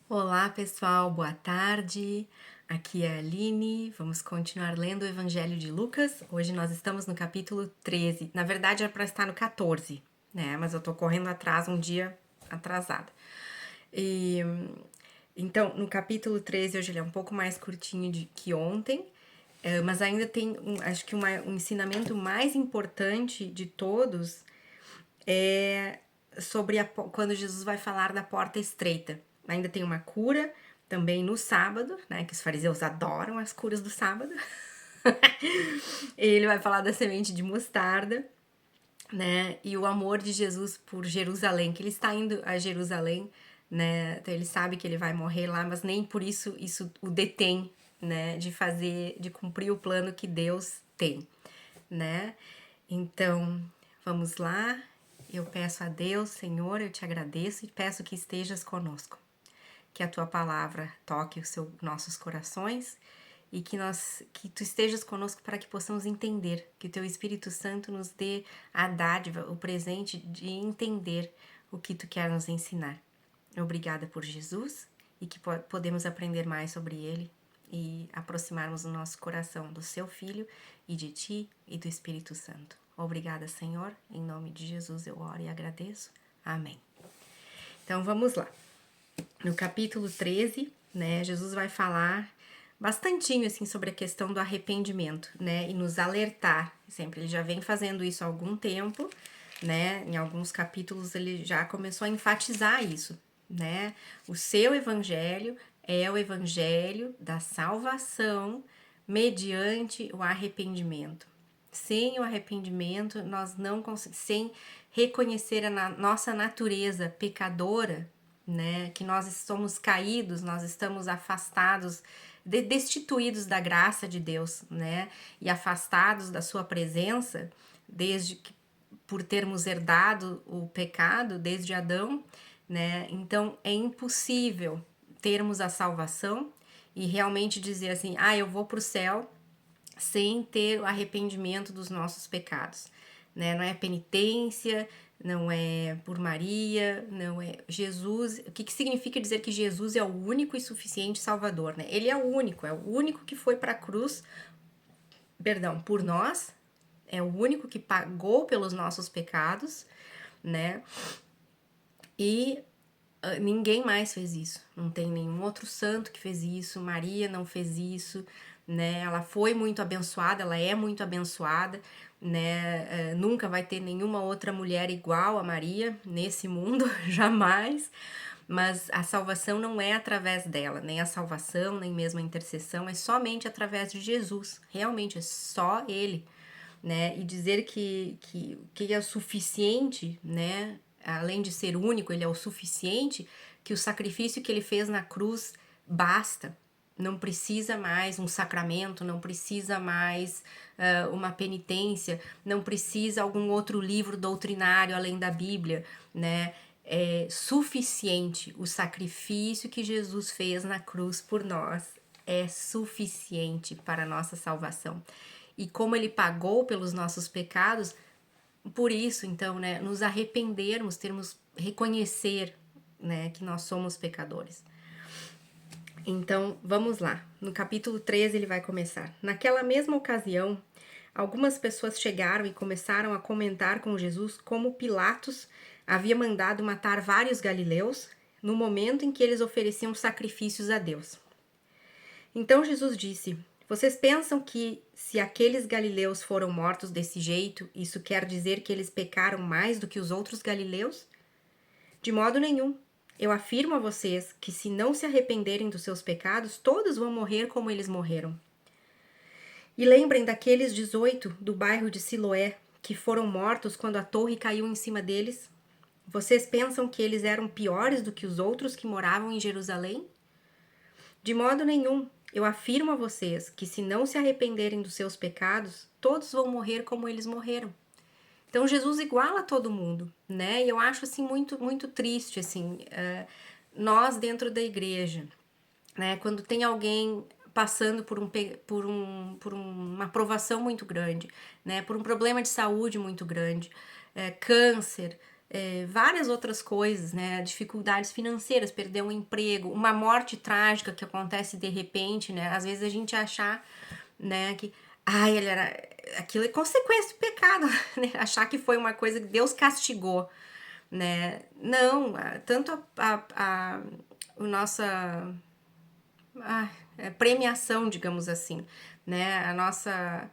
Olá, pessoal, boa tarde. Aqui é a Aline. Vamos continuar lendo o Evangelho de Lucas. Hoje nós estamos no capítulo 13. Na verdade, era para estar no 14, né? Mas eu tô correndo atrás um dia atrasada. E então, no capítulo 13, hoje ele é um pouco mais curtinho que ontem, mas ainda tem, acho que um ensinamento mais importante de todos é sobre quando Jesus vai falar da porta estreita. Ainda tem uma cura também no sábado, né? Que os fariseus adoram as curas do sábado. Ele vai falar da semente de mostarda, né? E o amor de Jesus por Jerusalém, que ele está indo a Jerusalém, né? Então ele sabe que ele vai morrer lá, mas nem por isso o detém, né? De cumprir o plano que Deus tem, né? Então, vamos lá. Eu peço a Deus, Senhor, eu te agradeço e peço que estejas conosco. Que a tua palavra toque os nossos corações e que tu estejas conosco para que possamos entender, que o teu Espírito Santo nos dê a dádiva, o presente de entender o que tu quer nos ensinar. Obrigada por Jesus e que podemos aprender mais sobre ele e aproximarmos o nosso coração do seu Filho e de ti e do Espírito Santo. Obrigada, Senhor. Em nome de Jesus eu oro e agradeço. Amém. Então vamos lá. No capítulo 13, né, Jesus vai falar bastantinho assim sobre a questão do arrependimento, né, e nos alertar. Sempre ele já vem fazendo isso há algum tempo, né? Em alguns capítulos ele já começou a enfatizar isso, né? O seu evangelho é o evangelho da salvação mediante o arrependimento. Sem o arrependimento, nós não conseguimos, sem reconhecer a nossa natureza pecadora, né, que nós somos caídos, nós estamos afastados, destituídos da graça de Deus, né, e afastados da sua presença, desde que por termos herdado o pecado desde Adão, né? Então é impossível termos a salvação e realmente dizer assim: "Ah, eu vou para o céu", sem ter o arrependimento dos nossos pecados, né? Não é penitência, não é por Maria, não é Jesus. O que significa dizer que Jesus é o único e suficiente Salvador, né? Ele é o único que foi para a cruz, perdão, por nós, é o único que pagou pelos nossos pecados, né? E ninguém mais fez isso. Não tem nenhum outro santo que fez isso. Maria não fez isso, né? Ela foi muito abençoada, ela é muito abençoada, né? Nunca vai ter nenhuma outra mulher igual a Maria nesse mundo, jamais. Mas a salvação não é através dela, nem a salvação, nem mesmo a intercessão, é somente através de Jesus. Realmente é só Ele, né? E dizer que é o suficiente, né? Além de ser único, ele é o suficiente, que o sacrifício que ele fez na cruz basta. Não precisa mais um sacramento, não precisa mais uma penitência, não precisa algum outro livro doutrinário além da Bíblia, né? É suficiente o sacrifício que Jesus fez na cruz por nós. É suficiente para a nossa salvação. E como ele pagou pelos nossos pecados, por isso, então, né, nos arrependermos, reconhecer, né, que nós somos pecadores. Então, vamos lá. No capítulo 13 ele vai começar. Naquela mesma ocasião, algumas pessoas chegaram e começaram a comentar com Jesus como Pilatos havia mandado matar vários galileus no momento em que eles ofereciam sacrifícios a Deus. Então Jesus disse: "Vocês pensam que, se aqueles galileus foram mortos desse jeito, isso quer dizer que eles pecaram mais do que os outros galileus? De modo nenhum. Eu afirmo a vocês que, se não se arrependerem dos seus pecados, todos vão morrer como eles morreram. E lembrem daqueles 18 do bairro de Siloé que foram mortos quando a torre caiu em cima deles? Vocês pensam que eles eram piores do que os outros que moravam em Jerusalém? De modo nenhum. Eu afirmo a vocês que, se não se arrependerem dos seus pecados, todos vão morrer como eles morreram." Então Jesus iguala todo mundo, né? E eu acho assim muito triste assim, nós dentro da igreja, né? Quando tem alguém passando por uma provação muito grande, né? Por um problema de saúde muito grande, câncer, várias outras coisas, né? Dificuldades financeiras, perder um emprego, uma morte trágica que acontece de repente, né? Às vezes a gente achar, né, que ele era, aquilo é consequência do pecado, né? Achar que foi uma coisa que Deus castigou, né? Não, tanto a nossa premiação, digamos assim, né? A nossa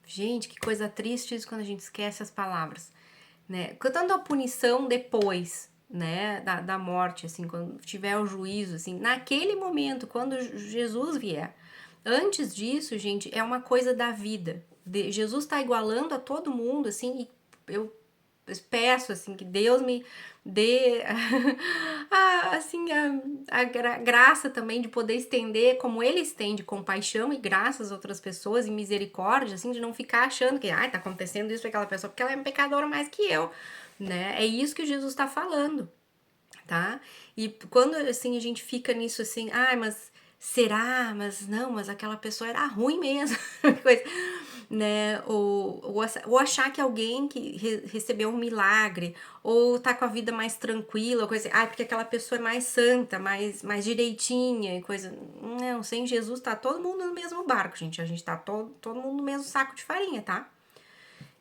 Gente, que coisa triste isso quando a gente esquece as palavras, né? Tanto a punição depois, né, da morte, assim, quando tiver o juízo, assim, naquele momento, quando Jesus vier. Antes disso, gente, é uma coisa da vida. Jesus está igualando a todo mundo, assim, e eu peço, assim, que Deus me dê assim, graça também de poder estender como ele estende compaixão e graça às outras pessoas e misericórdia, assim, de não ficar achando que, tá acontecendo isso pra aquela pessoa porque ela é pecadora mais que eu, né? É isso que Jesus tá falando, tá? E quando, assim, a gente fica nisso, assim, mas será? Mas não, mas aquela pessoa era ruim mesmo, coisa, né? Ou achar que alguém que recebeu um milagre, ou tá com a vida mais tranquila, coisa assim, porque aquela pessoa é mais santa, mais direitinha, e coisa. Não, sem Jesus tá todo mundo no mesmo barco, gente. A gente tá todo mundo no mesmo saco de farinha, tá?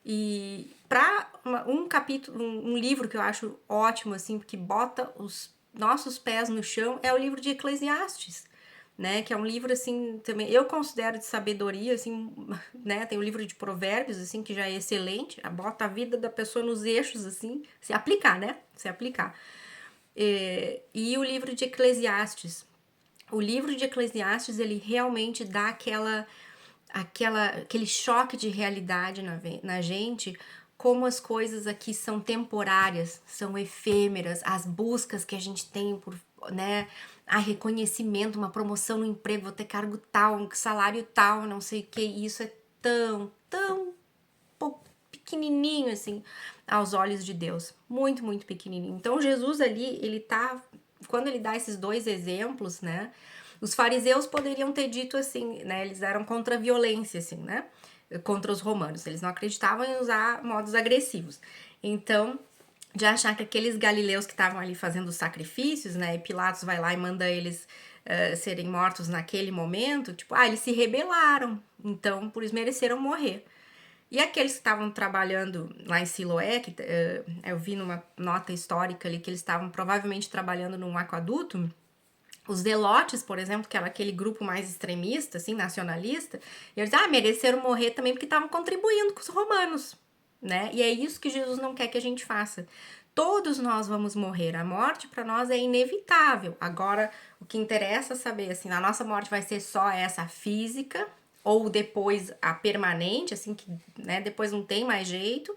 E para um capítulo, um livro que eu acho ótimo, assim, porque bota os nossos pés no chão, é o livro de Eclesiastes, né? Que é um livro, assim, também eu considero de sabedoria, assim, né? Tem o livro de Provérbios, assim, que já é excelente, bota a vida da pessoa nos eixos, assim, se aplicar, né? Se aplicar. E o livro de Eclesiastes. O livro de Eclesiastes, ele realmente dá aquele choque de realidade na gente, como as coisas aqui são temporárias, são efêmeras, as buscas que a gente tem por, né, reconhecimento, uma promoção no emprego, vou ter cargo tal, um salário tal, não sei o que, isso é tão pequenininho assim aos olhos de Deus, muito, muito pequenininho. Então Jesus ali, quando ele dá esses dois exemplos, né, os fariseus poderiam ter dito assim, né, eles eram contra a violência, assim, né, contra os romanos, eles não acreditavam em usar modos agressivos. Então, de achar que aqueles galileus que estavam ali fazendo os sacrifícios, né, e Pilatos vai lá e manda eles serem mortos naquele momento, tipo, eles se rebelaram, então por isso mereceram morrer. E aqueles que estavam trabalhando lá em Siloé, que eu vi numa nota histórica ali que eles estavam provavelmente trabalhando num aquaduto, os zelotes, por exemplo, que era aquele grupo mais extremista, assim, nacionalista, e eles mereceram morrer também porque estavam contribuindo com os romanos, né? E é isso que Jesus não quer que a gente faça. Todos nós vamos morrer. A morte para nós é inevitável. Agora, o que interessa saber, assim, a nossa morte vai ser só essa física, ou depois a permanente, assim, que, né, depois não tem mais jeito,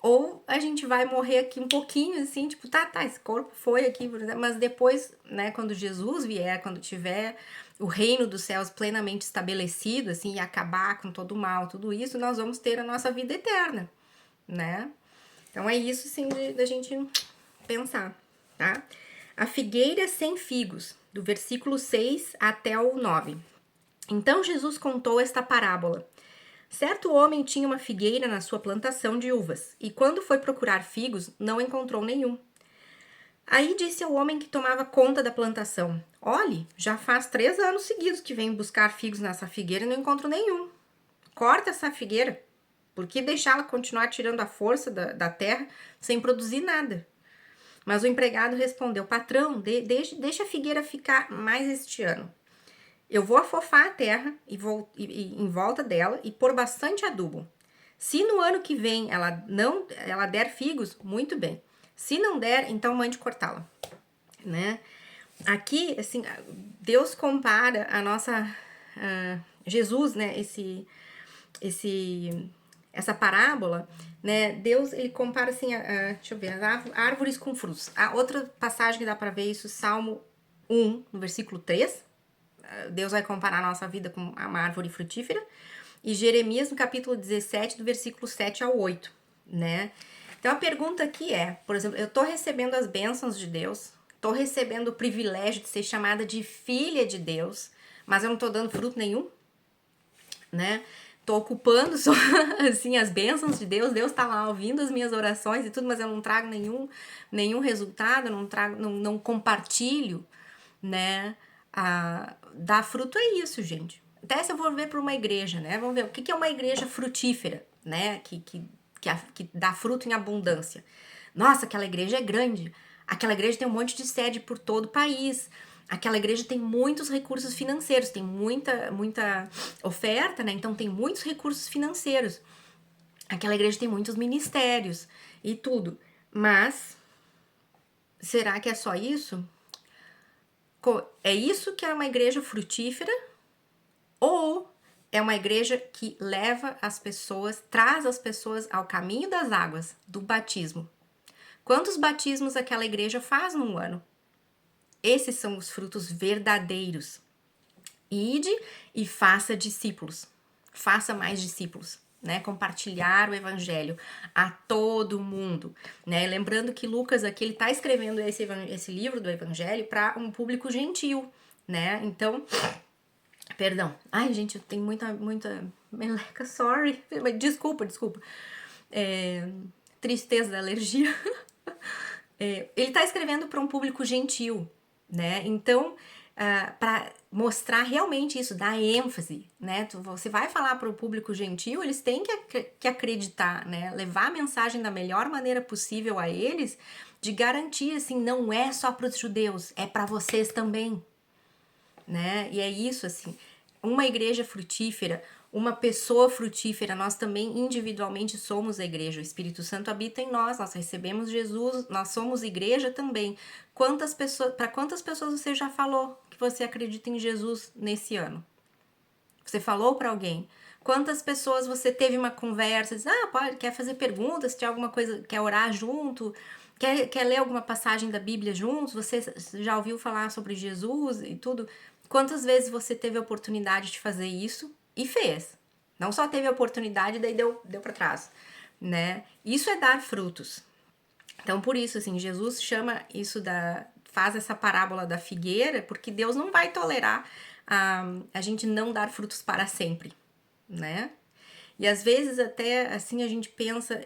ou a gente vai morrer aqui um pouquinho, assim, tipo, esse corpo foi aqui, mas depois, né, quando Jesus vier, quando tiver o reino dos céus plenamente estabelecido, assim, e acabar com todo o mal, tudo isso, nós vamos ter a nossa vida eterna, né? Então é isso, sim, da gente pensar, tá? A figueira sem figos, do versículo 6 até o 9. Então Jesus contou esta parábola. Certo homem tinha uma figueira na sua plantação de uvas, e quando foi procurar figos, não encontrou nenhum. Aí disse ao homem que tomava conta da plantação: Olhe, já faz 3 anos seguidos que venho buscar figos nessa figueira e não encontro nenhum. Corta essa figueira. Por que deixá-la continuar tirando a força da terra sem produzir nada? Mas o empregado respondeu: Patrão, deixa a figueira ficar mais este ano. Eu vou afofar a terra em volta dela e pôr bastante adubo. Se no ano que vem ela der figos, muito bem. Se não der, então mande cortá-la, né? Aqui, assim, Deus compara a nossa Jesus, né? Essa parábola, né? Deus, ele compara assim, deixa eu ver, as árvores com frutos. A outra passagem que dá para ver isso, Salmo 1, no versículo 3. Deus vai comparar a nossa vida com uma árvore frutífera. E Jeremias, no capítulo 17, do versículo 7 ao 8, né? Então, a pergunta aqui é, por exemplo, eu tô recebendo as bênçãos de Deus, tô recebendo o privilégio de ser chamada de filha de Deus, mas eu não tô dando fruto nenhum, né? tô ocupando só, assim, as bênçãos de Deus. Deus tá lá ouvindo as minhas orações e tudo, mas eu não trago nenhum resultado, não compartilho, né? Dar fruto é isso, gente. Até se eu vou ver para uma igreja, né? Vamos ver o que é uma igreja frutífera, né? Que dá fruto em abundância. Nossa, aquela igreja é grande. Aquela igreja tem um monte de sede por todo o país. Aquela igreja tem muitos recursos financeiros, tem muita oferta, né? Então tem muitos recursos financeiros. Aquela igreja tem muitos ministérios e tudo. Mas será que é só isso? É isso que é uma igreja frutífera? Ou é uma igreja que leva as pessoas, traz as pessoas ao caminho das águas, do batismo? Quantos batismos aquela igreja faz num ano? Esses são os frutos verdadeiros. Ide e faça discípulos. Faça mais discípulos, né? Compartilhar o evangelho a todo mundo, né? Lembrando que Lucas aqui, ele tá escrevendo esse livro do evangelho para um público gentil, né? Então, perdão. Ai, gente, eu tenho muita meleca, sorry. Desculpa. Tristeza da alergia. Ele tá escrevendo para um público gentil, né? Então, para mostrar realmente isso, dar ênfase, né? Você vai falar para o público gentil, eles têm que acreditar, né? Levar a mensagem da melhor maneira possível a eles, de garantir, assim, não é só para os judeus, é para vocês também, né? E é isso, assim, uma igreja frutífera, uma pessoa frutífera, nós também individualmente somos a igreja, o Espírito Santo habita em nós recebemos Jesus, nós somos igreja também. Para quantas pessoas você já falou que você acredita em Jesus nesse ano? Você falou para alguém? Quantas pessoas você teve uma conversa, quer fazer perguntas, tem alguma coisa, quer orar junto, quer ler alguma passagem da Bíblia juntos, você já ouviu falar sobre Jesus e tudo? Quantas vezes você teve a oportunidade de fazer isso e fez? Não só teve a oportunidade, daí deu para trás, né? Isso é dar frutos. Então, por isso, assim, Jesus chama isso faz essa parábola da figueira, porque Deus não vai tolerar a gente não dar frutos para sempre, né? E às vezes até, assim, a gente pensa,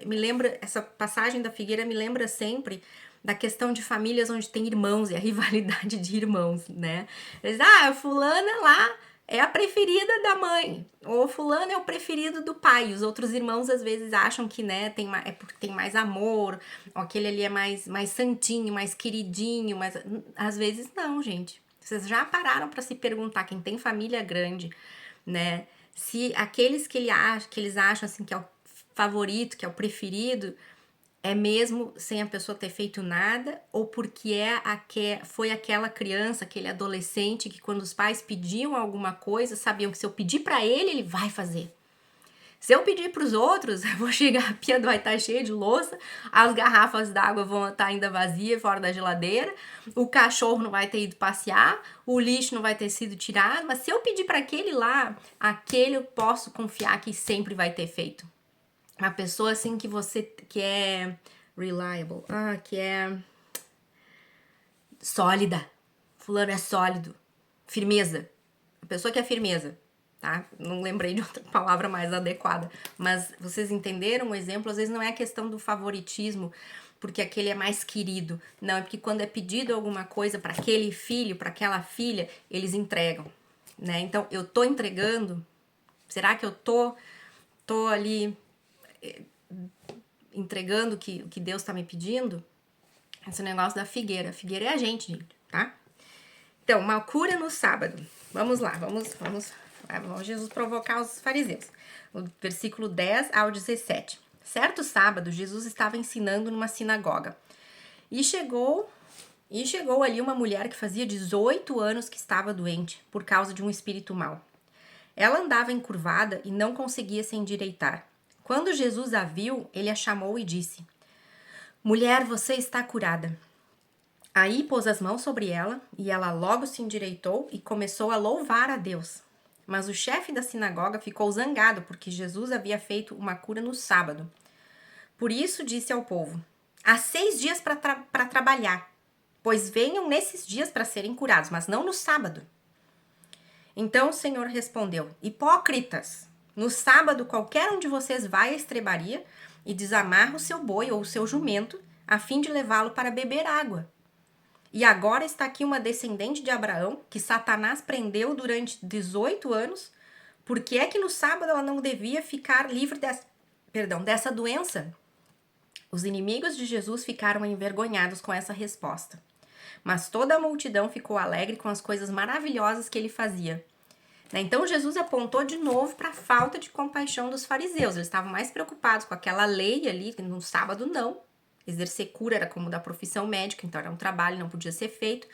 essa passagem da figueira me lembra sempre da questão de famílias onde tem irmãos e a rivalidade de irmãos, né? Eles, fulana lá é a preferida da mãe, ou fulano é o preferido do pai. Os outros irmãos às vezes acham que, né, é porque tem mais amor, ou aquele ali é mais santinho, mais queridinho, mas às vezes não, gente. Vocês já pararam para se perguntar, quem tem família grande, né, se aqueles que eles acham assim que é o favorito, que é o preferido, é mesmo sem a pessoa ter feito nada, ou porque foi aquela criança, aquele adolescente que quando os pais pediam alguma coisa, sabiam que se eu pedir para ele vai fazer. Se eu pedir para os outros, eu vou chegar, a pia vai estar cheia de louça, as garrafas d'água vão estar ainda vazias fora da geladeira, o cachorro não vai ter ido passear, o lixo não vai ter sido tirado, mas se eu pedir para aquele lá, aquele eu posso confiar que sempre vai ter feito. Uma pessoa assim que é reliable, que é sólida. Fulano é sólido. Firmeza. A pessoa que é firmeza, tá? Não lembrei de outra palavra mais adequada. Mas vocês entenderam o exemplo? Às vezes não é a questão do favoritismo, porque aquele é mais querido. Não, é porque quando é pedido alguma coisa para aquele filho, para aquela filha, eles entregam, né? Então, eu tô entregando? Será que eu tô ali entregando o que Deus tá me pedindo? Esse negócio da figueira. A figueira é a gente, tá? Então, uma cura no sábado. Vamos lá, vamos Jesus provocar os fariseus. O versículo 10 ao 17. Certo sábado, Jesus estava ensinando numa sinagoga. E chegou ali uma mulher que fazia 18 anos que estava doente por causa de um espírito mau. Ela andava encurvada e não conseguia se endireitar. Quando Jesus a viu, ele a chamou e disse: Mulher, você está curada. Aí pôs as mãos sobre ela e ela logo se endireitou e começou a louvar a Deus. Mas o chefe da sinagoga ficou zangado porque Jesus havia feito uma cura no sábado. Por isso disse ao povo: há 6 dias para trabalhar, pois venham nesses dias para serem curados, mas não no sábado. Então o Senhor respondeu: Hipócritas, No sábado, qualquer um de vocês vai à estrebaria e desamarra o seu boi ou o seu jumento, a fim de levá-lo para beber água. E agora está aqui uma descendente de Abraão, que Satanás prendeu durante 18 anos. Por que é que no sábado ela não devia ficar livre dessa doença? Os inimigos de Jesus ficaram envergonhados com essa resposta. Mas toda a multidão ficou alegre com as coisas maravilhosas que ele fazia. Então Jesus apontou de novo para a falta de compaixão dos fariseus. Eles estavam mais preocupados com aquela lei ali, que no sábado não. Exercer cura era como da profissão médica, então era um trabalho, não podia ser feito,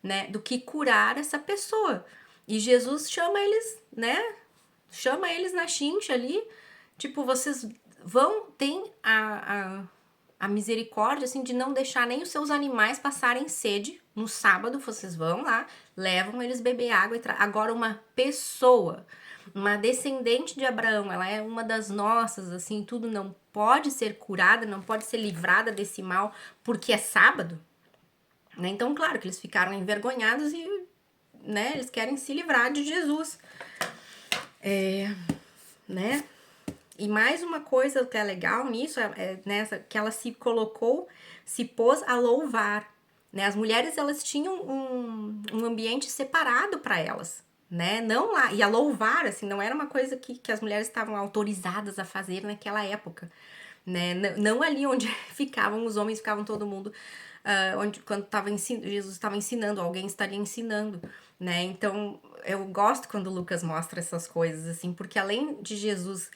né? Do que curar essa pessoa. E Jesus chama eles, né? Chama eles na chincha ali, tipo, vocês vão, tem a misericórdia, assim, de não deixar nem os seus animais passarem sede. No sábado, vocês vão lá, levam eles beber água. Agora, uma pessoa, uma descendente de Abraão, ela é uma das nossas, assim, tudo não pode ser curada, não pode ser livrada desse mal, porque é sábado, né? Então, claro que eles ficaram envergonhados e, né, eles querem se livrar de Jesus. Né? E mais uma coisa que é legal nisso nessa que ela se pôs a louvar, né? As mulheres, elas tinham um ambiente separado para elas, né? Não lá, e a louvar, assim, não era uma coisa que as mulheres estavam autorizadas a fazer naquela época, né? Não ali onde ficavam os homens, ficavam todo mundo, quando Jesus estava ensinando, alguém estaria ensinando, né? Então, eu gosto quando o Lucas mostra essas coisas, assim, porque além de Jesus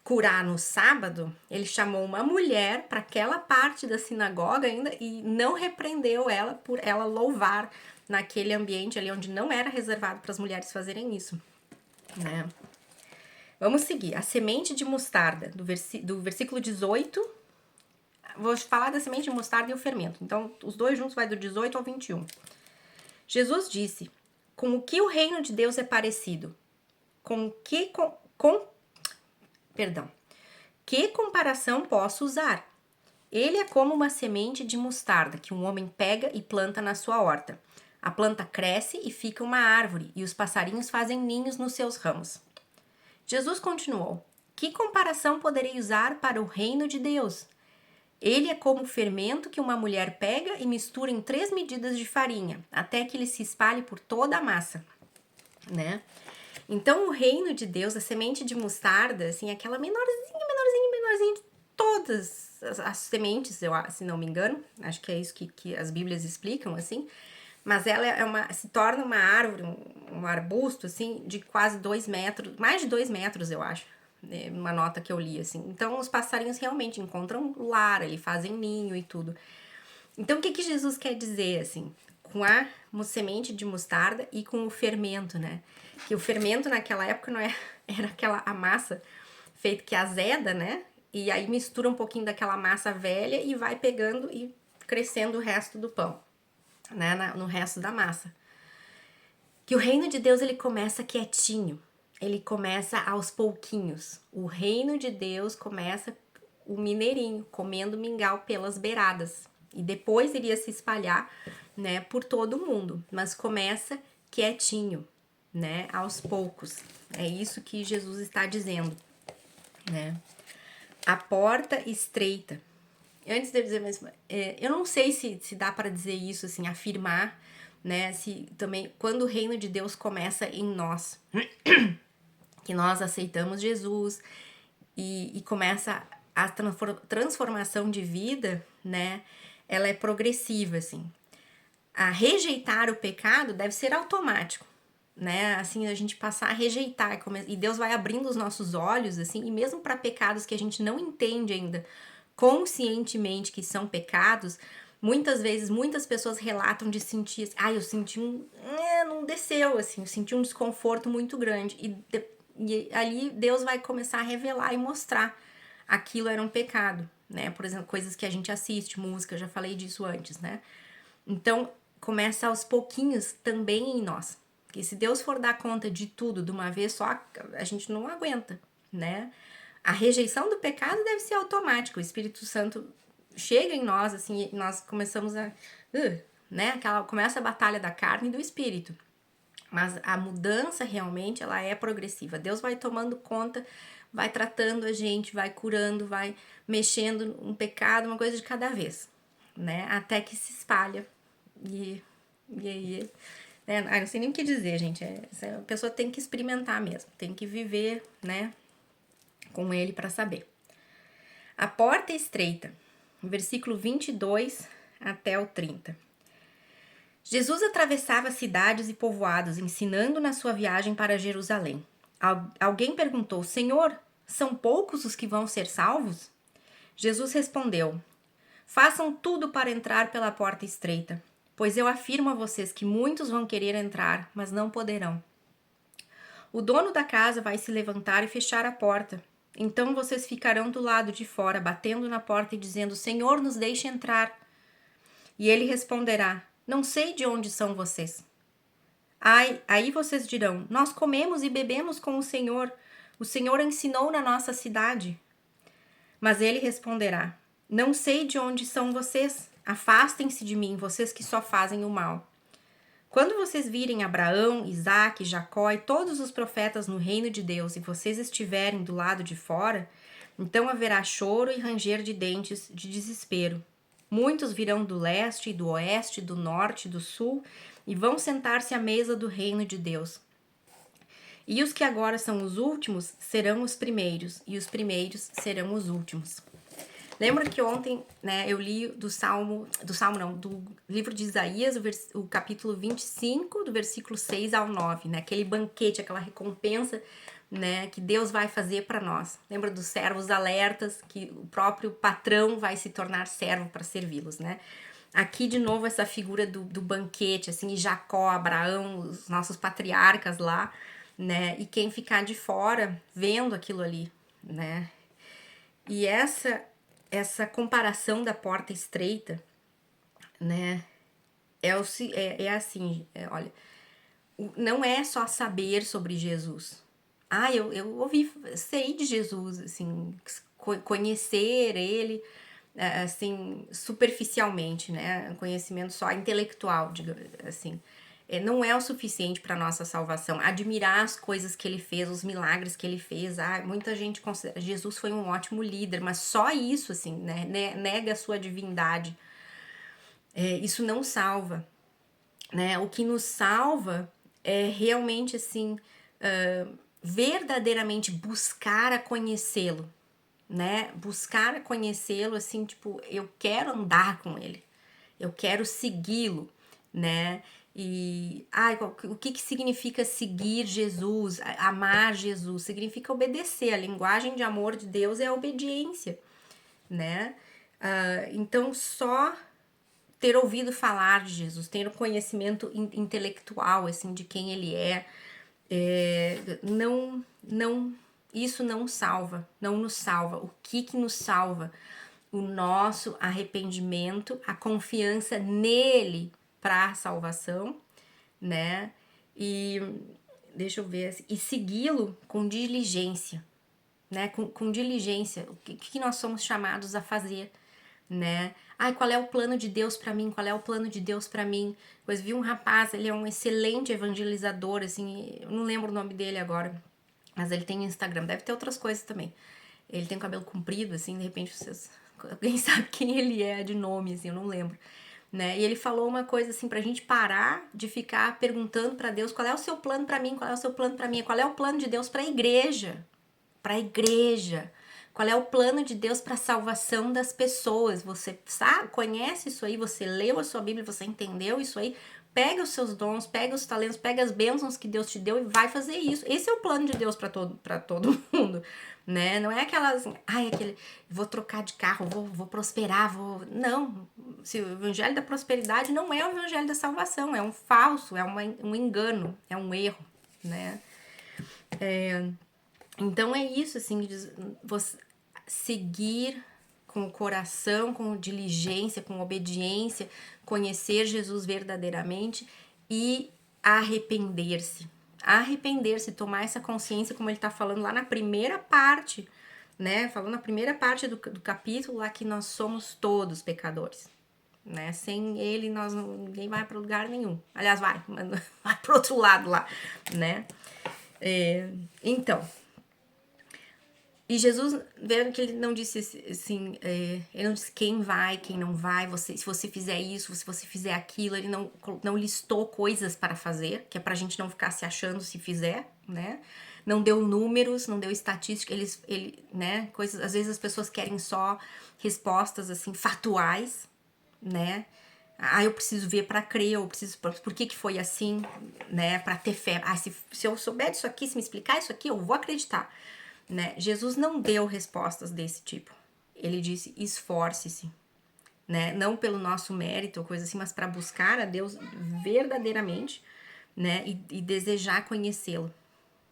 curar no sábado, ele chamou uma mulher para aquela parte da sinagoga ainda e não repreendeu ela por ela louvar naquele ambiente ali onde não era reservado para as mulheres fazerem isso, né? Vamos seguir. A semente de mostarda, do versículo 18. Vou falar da semente de mostarda e o fermento. Então, os dois juntos vai do 18 ao 21. Jesus disse: com o que o reino de Deus é parecido? Que comparação posso usar? Ele é como uma semente de mostarda que um homem pega e planta na sua horta. A planta cresce e fica uma árvore, e os passarinhos fazem ninhos nos seus ramos. Jesus continuou: que comparação poderei usar para o reino de Deus? Ele é como o fermento que uma mulher pega e mistura em 3 medidas de farinha, até que ele se espalhe por toda a massa, né? Então, o reino de Deus, a semente de mostarda, assim, aquela menorzinha de todas as sementes, se não me engano, acho que é isso que as Bíblias explicam, assim, mas ela se torna uma árvore, um arbusto, assim, de quase 2 metros, mais de 2 metros, eu acho, uma nota que eu li, assim. Então, os passarinhos realmente encontram lar, eles fazem ninho e tudo. Então, o que Jesus quer dizer, assim, com a semente de mostarda e com o fermento, né? Que o fermento naquela época não era a massa feita que azeda, né? E aí mistura um pouquinho daquela massa velha e vai pegando e crescendo o resto do pão, né? No resto da massa. Que o reino de Deus, ele começa quietinho, ele começa aos pouquinhos. O reino de Deus começa o mineirinho, comendo mingau pelas beiradas. E depois iria se espalhar, né, por todo o mundo. Mas começa quietinho, né, aos poucos. É isso que Jesus está dizendo, né? A porta estreita. Antes de eu dizer, mas eu não sei se dá para dizer isso, assim, afirmar, né? Se também, quando o reino de Deus começa em nós, que nós aceitamos Jesus e começa a transformação de vida, né? Ela é progressiva, assim. A rejeitar o pecado deve ser automático, né? Assim, a gente passar a rejeitar e Deus vai abrindo os nossos olhos, assim, e mesmo para pecados que a gente não entende ainda conscientemente que são pecados, muitas vezes muitas pessoas relatam de sentir, eu senti não desceu, assim, eu senti um desconforto muito grande e ali Deus vai começar a revelar e mostrar aquilo era um pecado, né? Por exemplo, coisas que a gente assiste, música, eu já falei disso antes, né? Então, começa aos pouquinhos também em nós. Porque se Deus for dar conta de tudo de uma vez só, a gente não aguenta, né? A rejeição do pecado deve ser automática. O Espírito Santo chega em nós, assim, e nós começamos né? Começa a batalha da carne e do espírito. Mas a mudança realmente, ela é progressiva. Deus vai tomando conta, vai tratando a gente, vai curando, vai mexendo um pecado, uma coisa de cada vez, né? Até que se espalha. E aí, né? Não sei nem o que dizer, gente. A pessoa tem que experimentar mesmo, tem que viver, né, com ele para saber. A porta é estreita, versículo 22 até o 30. Jesus atravessava cidades e povoados, ensinando na sua viagem para Jerusalém. Alguém perguntou: Senhor, são poucos os que vão ser salvos? Jesus respondeu: Façam tudo para entrar pela porta estreita, pois eu afirmo a vocês que muitos vão querer entrar, mas não poderão. O dono da casa vai se levantar e fechar a porta. Então vocês ficarão do lado de fora, batendo na porta e dizendo: Senhor, nos deixe entrar. E ele responderá: Não sei de onde são vocês. Aí vocês dirão: Nós comemos e bebemos com o Senhor. O Senhor ensinou na nossa cidade. Mas ele responderá: Não sei de onde são vocês. Afastem-se de mim, vocês que só fazem o mal. Quando vocês virem Abraão, Isaque, Jacó e todos os profetas no reino de Deus e vocês estiverem do lado de fora, então haverá choro e ranger de dentes de desespero. Muitos virão do leste, do oeste, do norte, do sul e vão sentar-se à mesa do reino de Deus. E os que agora são os últimos serão os primeiros, e os primeiros serão os últimos. Lembra que ontem, né, eu li do livro de Isaías, o capítulo 25, do versículo 6 ao 9, né, aquele banquete, aquela recompensa, né, que Deus vai fazer para nós. Lembra dos servos alertas, que o próprio patrão vai se tornar servo para servi-los, né? Aqui, de novo, essa figura do banquete, assim, e Jacó, Abraão, os nossos patriarcas lá, né, e quem ficar de fora vendo aquilo ali, né? E essa comparação da porta estreita, né, assim, olha, não é só saber sobre Jesus. Eu sei de Jesus, assim, conhecer ele, assim, superficialmente, né, conhecimento só intelectual, assim, não é o suficiente para nossa salvação. Admirar as coisas que ele fez, os milagres que ele fez. Muita gente considera Jesus foi um ótimo líder, mas só isso, assim, né, nega a sua divindade. Isso não salva, né? O que nos salva é realmente, assim, verdadeiramente buscar a conhecê-lo, né? Buscar a conhecê-lo, assim, tipo, eu quero andar com ele, eu quero segui-lo, né? E o que significa seguir Jesus, amar Jesus? Significa obedecer. A linguagem de amor de Deus é a obediência, né? Então, só ter ouvido falar de Jesus, ter o conhecimento intelectual, assim, de quem ele isso não salva, não nos salva. O que nos salva? O nosso arrependimento, a confiança nele para a salvação, né? E deixa eu ver, e segui-lo com diligência, né? Com diligência, o que nós somos chamados a fazer, né? Qual é o plano de Deus para mim? Qual é o plano de Deus para mim? Pois vi um rapaz, ele é um excelente evangelizador, assim, eu não lembro o nome dele agora, mas ele tem Instagram, deve ter outras coisas também. Ele tem cabelo comprido, assim, de repente alguém sabe quem ele é de nome, assim, eu não lembro, né? E ele falou uma coisa assim pra gente parar de ficar perguntando pra Deus qual é o seu plano pra mim, qual é o seu plano pra mim, qual é o plano de Deus pra igreja, qual é o plano de Deus para a salvação das pessoas. Você sabe, conhece isso aí, você leu a sua Bíblia, você entendeu isso aí, pega os seus dons, pega os talentos, pega as bênçãos que Deus te deu e vai fazer isso. Esse é o plano de Deus para todo mundo, né? Não é aquelas, vou trocar de carro, vou prosperar, Não, se o evangelho da prosperidade não é o evangelho da salvação, é um falso, é um engano, é um erro, né? Então é isso, assim, você seguir com o coração, com diligência, com obediência, conhecer Jesus verdadeiramente e arrepender-se. Arrepender-se, tomar essa consciência, como ele está falando lá na primeira parte, né? Falando na primeira parte do capítulo lá que nós somos todos pecadores, né? Sem ele, ninguém vai para lugar nenhum. Aliás, vai para outro lado lá, né? Então, e Jesus, vendo que ele não disse assim, ele não disse quem vai, quem não vai, se você fizer isso, se você fizer aquilo, ele não listou coisas para fazer, que é pra gente não ficar se achando se fizer, né? Não deu números, não deu estatística, né? Coisas, às vezes as pessoas querem só respostas assim factuais, né? Eu preciso ver para crer, eu preciso, por que foi assim, né? Para ter fé. Se eu souber disso aqui, se me explicar isso aqui, eu vou acreditar. Né? Jesus não deu respostas desse tipo. Ele disse: esforce-se, né? Não pelo nosso mérito ou coisa assim, mas para buscar a Deus verdadeiramente, né? E desejar conhecê-lo,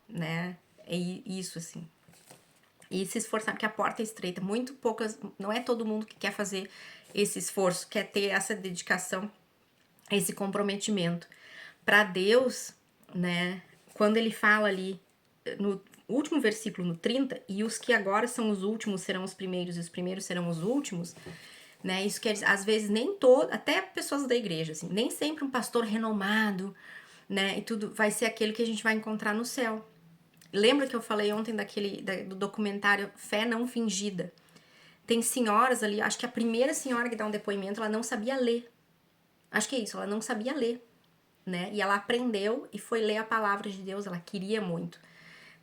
né? É isso assim. E se esforçar, porque a porta é estreita. Muito poucas, não é todo mundo que quer fazer esse esforço, quer ter essa dedicação, esse comprometimento. Para Deus, né? Quando ele fala ali no último versículo, no 30, e os que agora são os últimos serão os primeiros, e os primeiros serão os últimos, né? Isso quer dizer, às vezes, nem todo, até pessoas da igreja, assim, nem sempre um pastor renomado, né? E tudo vai ser aquele que a gente vai encontrar no céu. Lembra que eu falei ontem do documentário Fé Não Fingida? Tem senhoras ali, acho que a primeira senhora que dá um depoimento, ela não sabia ler. Acho que é isso, ela não sabia ler, né? E ela aprendeu e foi ler a palavra de Deus, ela queria muito,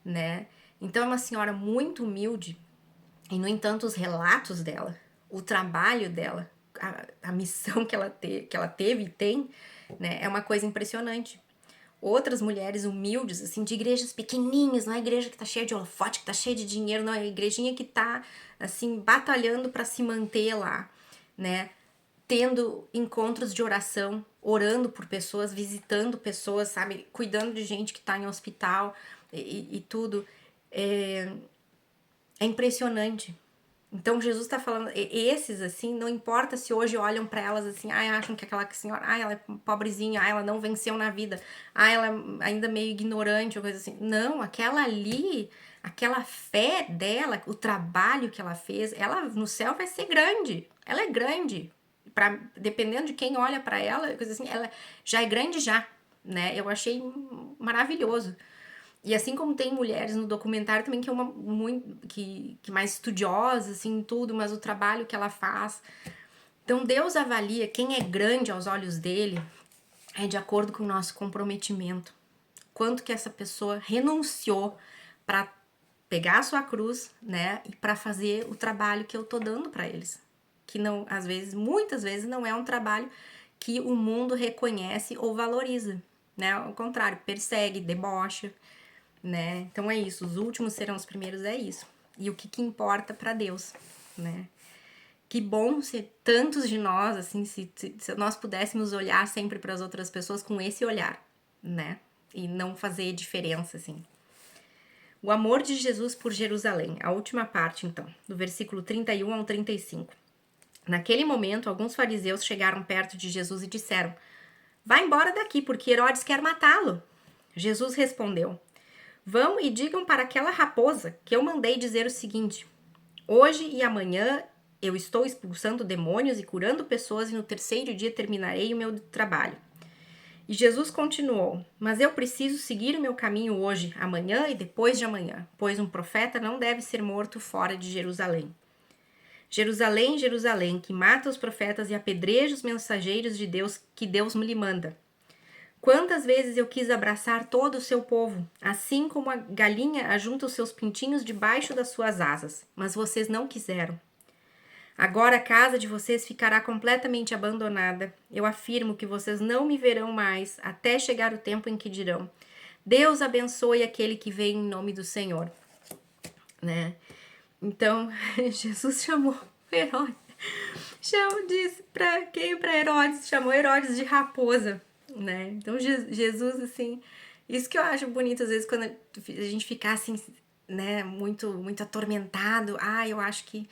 né? Então é uma senhora muito humilde e, no entanto, os relatos dela, o trabalho dela, a missão que ela teve e tem, né, é uma coisa impressionante. Outras mulheres humildes, assim, de igrejas pequenininhas, não é a igreja que tá cheia de holofote, que tá cheia de dinheiro, não, é a igrejinha que tá, assim, batalhando para se manter lá, né, tendo encontros de oração, orando por pessoas, visitando pessoas, sabe, cuidando de gente que tá em hospital e tudo. É impressionante. Então Jesus tá falando, esses assim, não importa se hoje olham pra elas assim, acham que aquela senhora, ela é pobrezinha, ela não venceu na vida, ela é ainda meio ignorante ou coisa assim. Não, aquela ali, aquela fé dela, o trabalho que ela fez, ela no céu vai ser grande. Ela é grande. Dependendo de quem olha pra ela, coisa assim, ela já é grande já, né? Eu achei maravilhoso. E assim como tem mulheres no documentário também que é que mais estudiosa, assim, tudo, mas o trabalho que ela faz. Então Deus avalia quem é grande aos olhos dele é de acordo com o nosso comprometimento. Quanto que essa pessoa renunciou para pegar a sua cruz, né, e para fazer o trabalho que eu tô dando para eles. Que não, às vezes, muitas vezes não é um trabalho que o mundo reconhece ou valoriza, né? Ao contrário, persegue, debocha, né? Então é isso, os últimos serão os primeiros, é isso. E o que importa para Deus, né? Que bom se tantos de nós, assim, se nós pudéssemos olhar sempre para as outras pessoas com esse olhar, né? E não fazer diferença, assim. O amor de Jesus por Jerusalém, a última parte, então, do versículo 31 ao 35. Naquele momento, alguns fariseus chegaram perto de Jesus e disseram: Vá embora daqui, porque Herodes quer matá-lo. Jesus respondeu: Vão e digam para aquela raposa que eu mandei dizer o seguinte: hoje e amanhã eu estou expulsando demônios e curando pessoas, e no terceiro dia terminarei o meu trabalho. E Jesus continuou: Mas eu preciso seguir o meu caminho hoje, amanhã e depois de amanhã, pois um profeta não deve ser morto fora de Jerusalém. Jerusalém, Jerusalém, que mata os profetas e apedreja os mensageiros de Deus que Deus me lhe manda. Quantas vezes eu quis abraçar todo o seu povo, assim como a galinha ajunta os seus pintinhos debaixo das suas asas, mas vocês não quiseram. Agora a casa de vocês ficará completamente abandonada. Eu afirmo que vocês não me verão mais, até chegar o tempo em que dirão: Deus abençoe aquele que vem em nome do Senhor. Né? Então, Jesus chamou Herodes. Disse para quem? Para Herodes. Chamou Herodes de raposa. Né? Então, Jesus, assim... Isso que eu acho bonito, às vezes, quando a gente ficar, assim, né, muito atormentado. Eu acho que...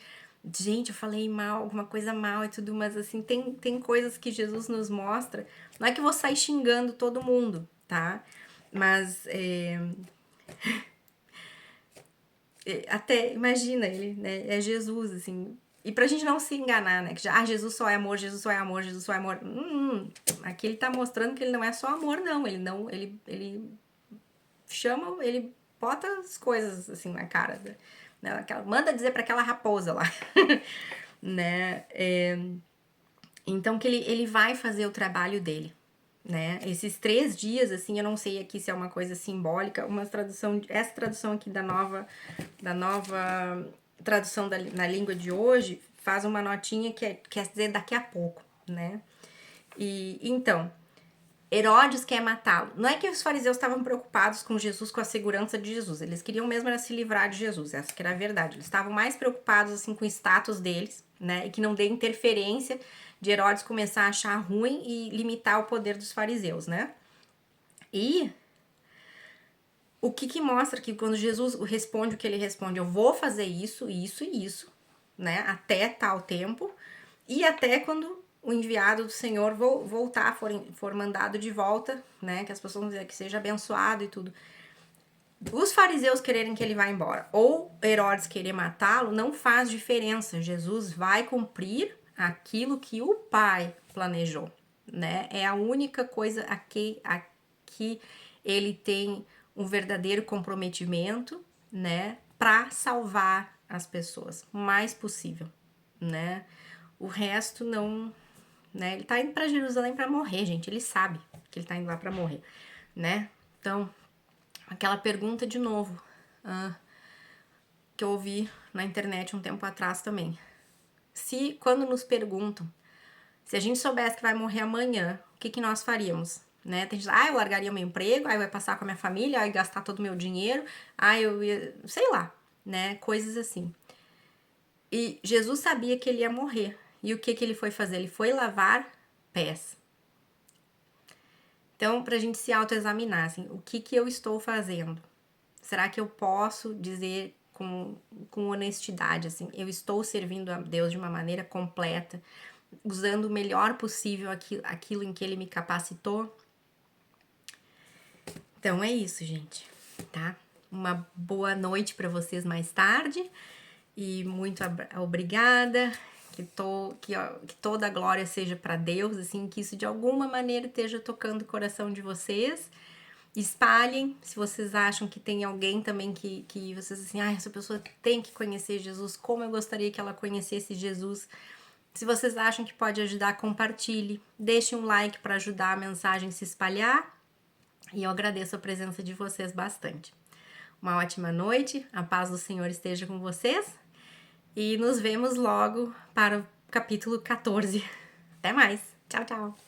Gente, eu falei mal, alguma coisa mal e tudo, mas, assim, tem coisas que Jesus nos mostra. Não é que eu vou sair xingando todo mundo, tá? Mas... até imagina ele, né? É Jesus, assim. E pra gente não se enganar, né? Que já, Jesus só é amor, Jesus só é amor, Jesus só é amor. Aqui ele tá mostrando que ele não é só amor, não. Ele chama, ele bota as coisas assim na cara. Né? Manda dizer pra aquela raposa lá. Né? Então que ele vai fazer o trabalho dele. Né? Esses 3 dias, assim, eu não sei aqui se é uma coisa simbólica, essa tradução aqui da nova tradução na língua de hoje faz uma notinha que quer dizer daqui a pouco, né? E então, Herodes quer matá-lo. Não é que os fariseus estavam preocupados com Jesus, com a segurança de Jesus. Eles queriam mesmo era se livrar de Jesus. Essa que era a verdade. Eles estavam mais preocupados assim com o status deles, né? E que não dê interferência de Herodes começar a achar ruim e limitar o poder dos fariseus, né? E o que mostra que quando Jesus responde o que ele responde, eu vou fazer isso, isso e isso, né? Até tal tempo. E até quando o enviado do Senhor voltar, for mandado de volta, né? Que as pessoas vão dizer que seja abençoado e tudo. Os fariseus quererem que ele vá embora ou Herodes querer matá-lo, não faz diferença. Jesus vai cumprir aquilo que o Pai planejou, né? É a única coisa aqui ele tem um verdadeiro comprometimento, né? Para salvar as pessoas o mais possível, né? O resto não, né? Ele tá indo para Jerusalém para morrer, gente. Ele sabe que ele tá indo lá para morrer, né? Então, aquela pergunta de novo, que eu ouvi na internet um tempo atrás também. Quando nos perguntam, se a gente soubesse que vai morrer amanhã, o que nós faríamos? Né? Tem gente, eu largaria meu emprego, aí eu ia passar com a minha família, aí gastar todo o meu dinheiro, eu ia, sei lá, né? Coisas assim. E Jesus sabia que ele ia morrer. E o que ele foi fazer? Ele foi lavar pés. Então, pra gente se autoexaminar, assim, o que eu estou fazendo? Será que eu posso dizer com honestidade, assim, eu estou servindo a Deus de uma maneira completa, usando o melhor possível aquilo em que Ele me capacitou? Então é isso, gente, tá? Uma boa noite para vocês mais tarde e muito obrigada. Que toda a glória seja para Deus, assim, que isso de alguma maneira esteja tocando o coração de vocês. Espalhem, se vocês acham que tem alguém também que vocês assim, essa pessoa tem que conhecer Jesus, como eu gostaria que ela conhecesse Jesus. Se vocês acham que pode ajudar, compartilhe, deixe um like para ajudar a mensagem a se espalhar. E eu agradeço a presença de vocês bastante. Uma ótima noite, a paz do Senhor esteja com vocês e nos vemos logo para o capítulo 14. Até mais, tchau, tchau!